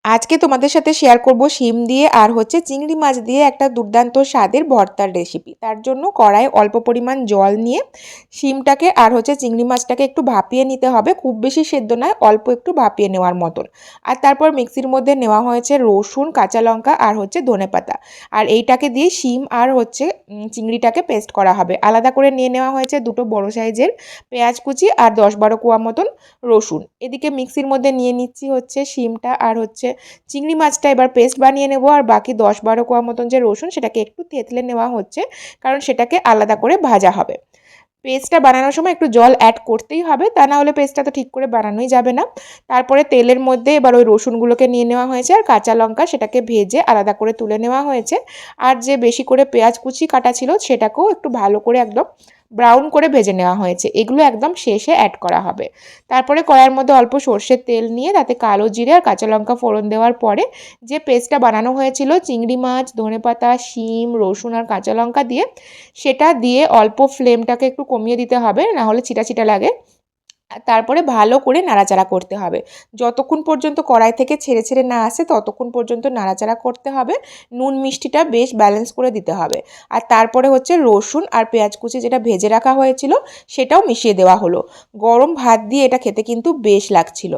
আজকে তোমাদের সাথে শেয়ার করব শিম দিয়ে আর চিংড়ি মাছ দিয়ে একটা দুর্দান্ত স্বাদের ভর্তার রেসিপি। তার জন্য কড়াই অল্প পরিমাণ জল নিয়ে শিমটাকে আর চিংড়ি মাছটাকে একটু ভাপিয়ে নিতে হবে, খুব বেশি সেদ্ধ নয়, অল্প একটু ভাপিয়ে নেওয়ার মতন। আর তারপর মিক্সির মধ্যে নেওয়া হয়েছে রসুন, কাঁচা লঙ্কা আর ধনেপাতা। আর এইটাকে দিয়ে শিম আর চিংড়িটাকে পেস্ট করা হবে। আলাদা করে নিয়ে নেওয়া হয়েছে দুটো বড় সাইজের পেঁয়াজ কুচি আর 10-12 কোয়া মতন রসুন। এদিকে মিক্সির মধ্যে নিয়ে নিচ্ছি শিমটা আর চিংড়ি মাছটা এবার পেস্ট বানিয়ে নেব। আর বাকি 10-12 কোয়া মতন যে রসুন সেটাকে একটু থেতলে নেওয়া হচ্ছে, কারণ সেটাকে আলাদা করে ভাজা হবে। পেস্টটা বানানোর সময় একটু জল অ্যাড করতেই হবে, তা না হলে পেস্টটা তো ঠিক করে বানানোই যাবে না। তারপরে তেলের মধ্যে এবার ওই রসুনগুলোকে নিয়ে নেওয়া হয়েছে আর কাঁচা লঙ্কা সেটাকে ভেজে আলাদা করে তুলে নেওয়া হয়েছে। আর যে বেশি করে পেঁয়াজ কুচি কাটা ছিল সেটাকেও একটু ভালো করে একদম ব্রাউন করে ভেজে নেওয়া হয়েছে। এগুলো একদম শেষে অ্যাড করা হবে। তারপরে কড়াইয়ের মধ্যে অল্প সর্ষের তেল নিয়ে তাতে কালো জিরে আর কাঁচা লঙ্কা ফোড়ন দেওয়ার পরে যে পেস্টটা বানানো হয়েছিল চিংড়ি মাছ, ধনেপাতা, শিম, রসুন আর কাঁচা লঙ্কা দিয়ে, সেটা দিয়ে অল্প ফ্লেমটাকে একটু কমিয়ে দিতে হবে, না হলে ছিটা ছিটা লাগে। তারপরে ভালো করে নাড়াচাড়া করতে হবে। যতক্ষণ পর্যন্ত কড়াই থেকে ছেড়ে ছেড়ে না আসে ততক্ষণ পর্যন্ত নাড়াচাড়া করতে হবে। নুন মিষ্টিটা বেশ ব্যালেন্স করে দিতে হবে। আর তারপরে রসুন আর পেঁয়াজ কুচি যেটা ভেজে রাখা হয়েছিল সেটাও মিশিয়ে দেওয়া হলো। গরম ভাত দিয়ে এটা খেতে কিন্তু বেশ লাগছিল।